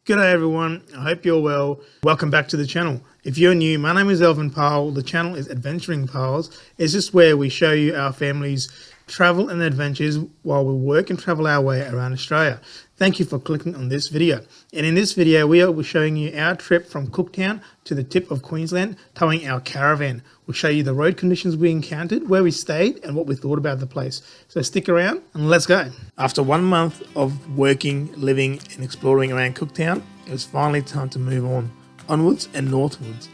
G'day everyone, I hope you're well. Welcome back to the channel. If you're new, my name is Elvin Powell. The channel is Adventuring Powells. It's just where we show you our family's travel and adventures while we work and travel our way around Australia. Thank you for clicking on this video. And in this video, we are showing you our trip from Cooktown to the tip of Queensland, towing our caravan. We'll show you the road conditions we encountered, where we stayed, and what we thought about the place. So stick around and let's go. After 1 month of working, living, and exploring around Cooktown, it was finally time to move onwards and northwards.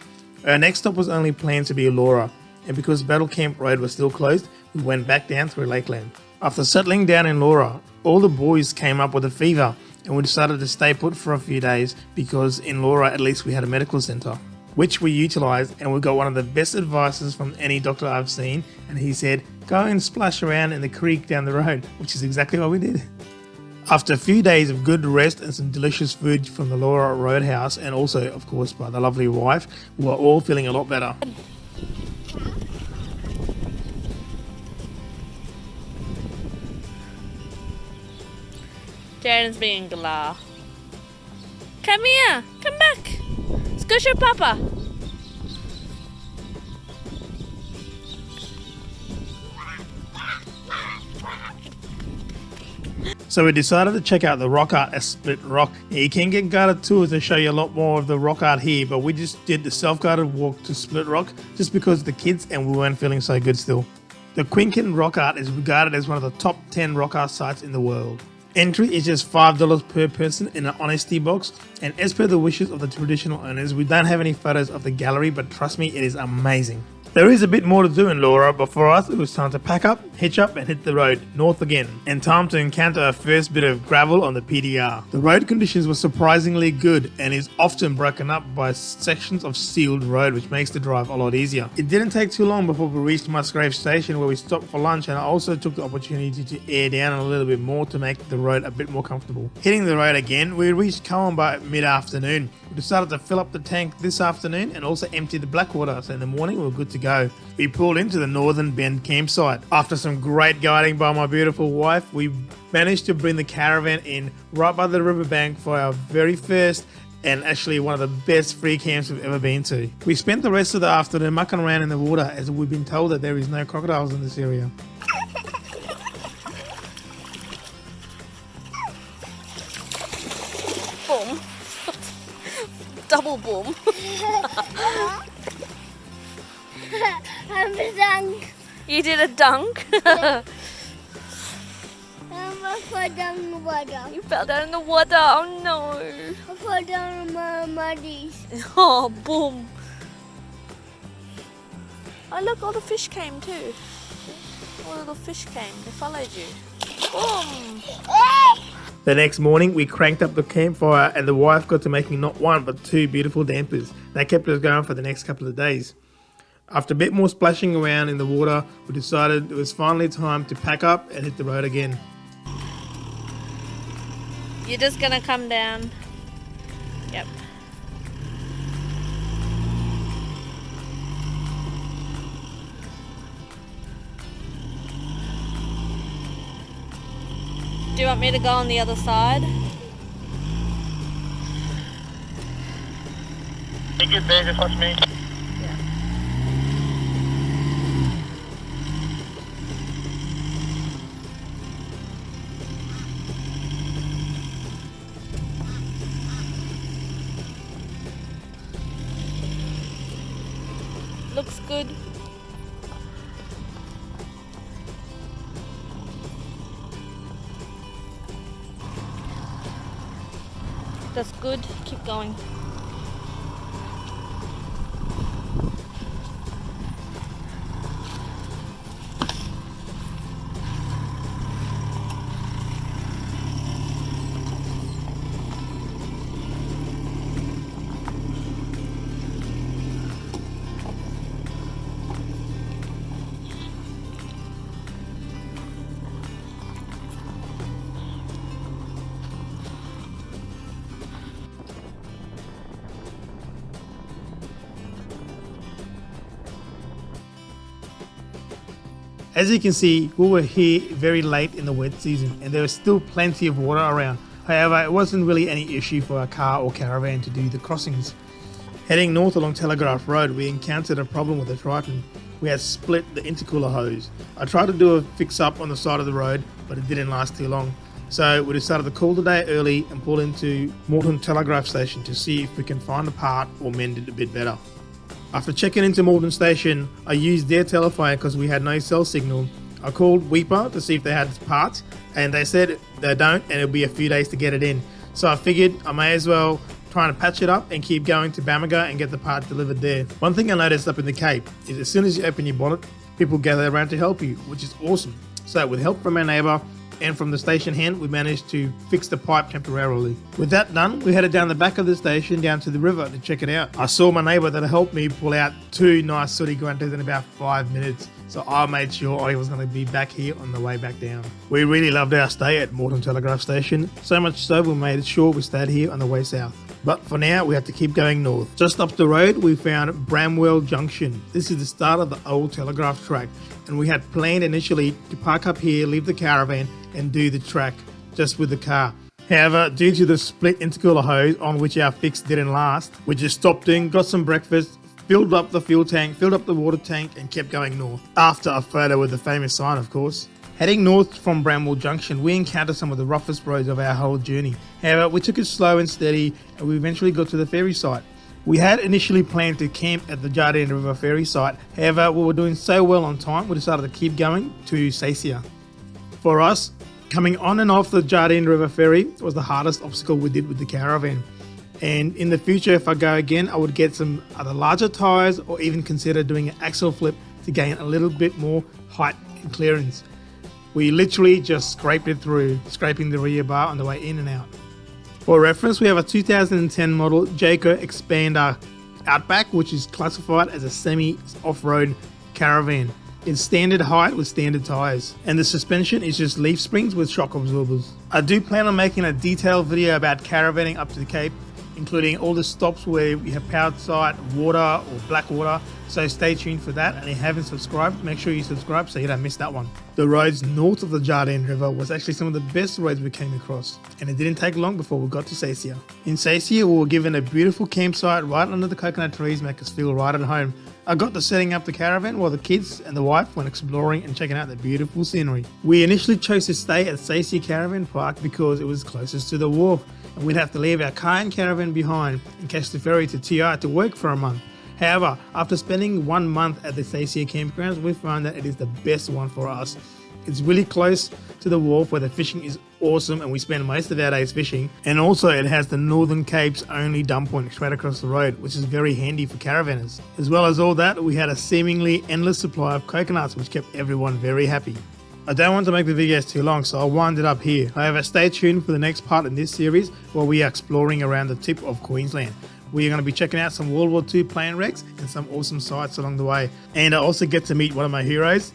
Our next stop was only planned to be Laura, and because Battle Camp Road was still closed, we went back down through Lakeland. After settling down in Laura, all the boys came up with a fever, and we decided to stay put for a few days because in Laura at least we had a medical centre, which we utilised, and we got one of the best advices from any doctor I've seen, and he said, go and splash around in the creek down the road, which is exactly what we did. After a few days of good rest and some delicious food from the Laura Roadhouse, and also of course by the lovely wife, we were all feeling a lot better. Jardin's being galah. Come here, come back. Squish your papa. So we decided to check out the rock art at Split Rock. You can get guided tours to show you a lot more of the rock art here, but we just did the self-guided walk to Split Rock just because of the kids and we weren't feeling so good still. The Quincan rock art is regarded as one of the top 10 rock art sites in the world. Entry is just $5 per person in an honesty box, and as per the wishes of the traditional owners, we don't have any photos of the gallery, but trust me, it is amazing. There is a bit more to do in Laura, but for us it was time to pack up, hitch up and hit the road north again, and time to encounter our first bit of gravel on the PDR. The road conditions were surprisingly good and is often broken up by sections of sealed road, which makes the drive a lot easier. It didn't take too long before we reached Musgrave Station, where we stopped for lunch, and I also took the opportunity to air down a little bit more to make the road a bit more comfortable. Hitting the road again, we reached Cowan by mid-afternoon. We decided to fill up the tank this afternoon and also empty the Blackwater, so in the morning we were good to go. We pulled into the Northern Bend campsite. After some great guiding by my beautiful wife, we managed to bring the caravan in right by the riverbank for our very first and actually one of the best free camps we've ever been to. We spent the rest of the afternoon mucking around in the water as we've been told that there is no crocodiles in this area. Boom. Double boom. I'm a dunk. You did a dunk? I fell down in the water. You fell down in the water. Oh no. I fell down in my muddies. Oh, boom. Oh look, all the fish came too. All the little fish came. They followed you. Boom. The next morning, we cranked up the campfire and the wife got to making not one but two beautiful dampers. They kept us going for the next couple of days. After a bit more splashing around in the water, we decided it was finally time to pack up and hit the road again. You're just gonna come down. Yep. Do you want me to go on the other side? Can you get there, just watch me? Yeah. Looks good. That's good. Keep going. As you can see, we were here very late in the wet season and there was still plenty of water around. However, it wasn't really any issue for a car or caravan to do the crossings. Heading north along Telegraph Road, we encountered a problem with the Triton. We had split the intercooler hose. I tried to do a fix up on the side of the road, but it didn't last too long. So we decided to call the day early and pull into Moulton Telegraph Station to see if we can find a part or mend it a bit better. After checking into Moulton Station, I used their telephone because we had no cell signal. I called Weeper to see if they had parts, and they said they don't and it'll be a few days to get it in. So I figured I may as well try and patch it up and keep going to Bamaga and get the part delivered there. One thing I noticed up in the Cape is as soon as you open your bonnet, people gather around to help you, which is awesome. So with help from our neighbour and from the station hand, we managed to fix the pipe temporarily. With that done, we headed down the back of the station down to the river to check it out. I saw my neighbour that helped me pull out 2 nice sooty grunters in about 5 minutes, so I made sure I was going to be back here on the way back down. We really loved our stay at Moulton Telegraph Station, so much so we made sure we stayed here on the way south. But for now, we have to keep going north. Just up the road, we found Bramwell Junction. This is the start of the old telegraph track, and we had planned initially to park up here, leave the caravan, and do the track just with the car. However, due to the split intercooler hose on which our fix didn't last, we just stopped in, got some breakfast, filled up the fuel tank, filled up the water tank, and kept going north. After a photo with the famous sign, of course. Heading north from Bramwell Junction, we encountered some of the roughest roads of our whole journey. However, we took it slow and steady, and we eventually got to the ferry site. We had initially planned to camp at the Jardine River ferry site. However, we were doing so well on time, we decided to keep going to Sacia. For us, coming on and off the Jardine River ferry was the hardest obstacle we did with the caravan. And in the future, if I go again, I would get some other larger tyres or even consider doing an axle flip to gain a little bit more height and clearance. We literally just scraped it through, scraping the rear bar on the way in and out. For reference, we have a 2010 model Jayco Expander Outback, which is classified as a semi-off-road caravan. It's standard height with standard tyres, and the suspension is just leaf springs with shock absorbers. I do plan on making a detailed video about caravanning up to the Cape, including all the stops where we have powered site, water or black water, so stay tuned for that. And if you haven't subscribed, make sure you subscribe so you don't miss that one. The roads north of the Jardine River was actually some of the best roads we came across, and it didn't take long before we got to Sacia. In Sacia, we were given a beautiful campsite right under the coconut trees, make us feel right at home. I got to setting up the caravan while the kids and the wife went exploring and checking out the beautiful scenery. We initially chose to stay at Sacia Caravan Park because it was closest to the wharf, and we'd have to leave our car and caravan behind and catch the ferry to TI to work for a month. However, after spending 1 month at the Sacia campgrounds, we found that it is the best one for us. It's really close to the wharf where the fishing is awesome, and we spend most of our days fishing. And also it has the Northern Cape's only dump point straight across the road, which is very handy for caravanners. As well as all that, we had a seemingly endless supply of coconuts, which kept everyone very happy. I don't want to make the videos too long, so I'll wind it up here. However, stay tuned for the next part in this series where we are exploring around the tip of Queensland. We are going to be checking out some World War II plane wrecks and some awesome sights along the way. And I also get to meet one of my heroes,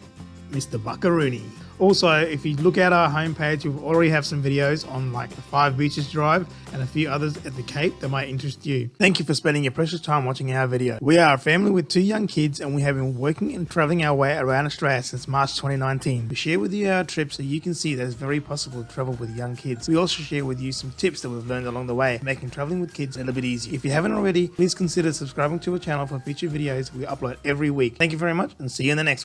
Mr. Buckaroony. Also, if you look at our homepage, we already have some videos on like the 5 Beaches Drive and a few others at the Cape that might interest you. Thank you for spending your precious time watching our video. We are a family with 2 young kids, and we have been working and travelling our way around Australia since March 2019. We share with you our trips so you can see that it's very possible to travel with young kids. We also share with you some tips that we've learned along the way, making travelling with kids a little bit easier. If you haven't already, please consider subscribing to our channel for future videos we upload every week. Thank you very much, and see you in the next one.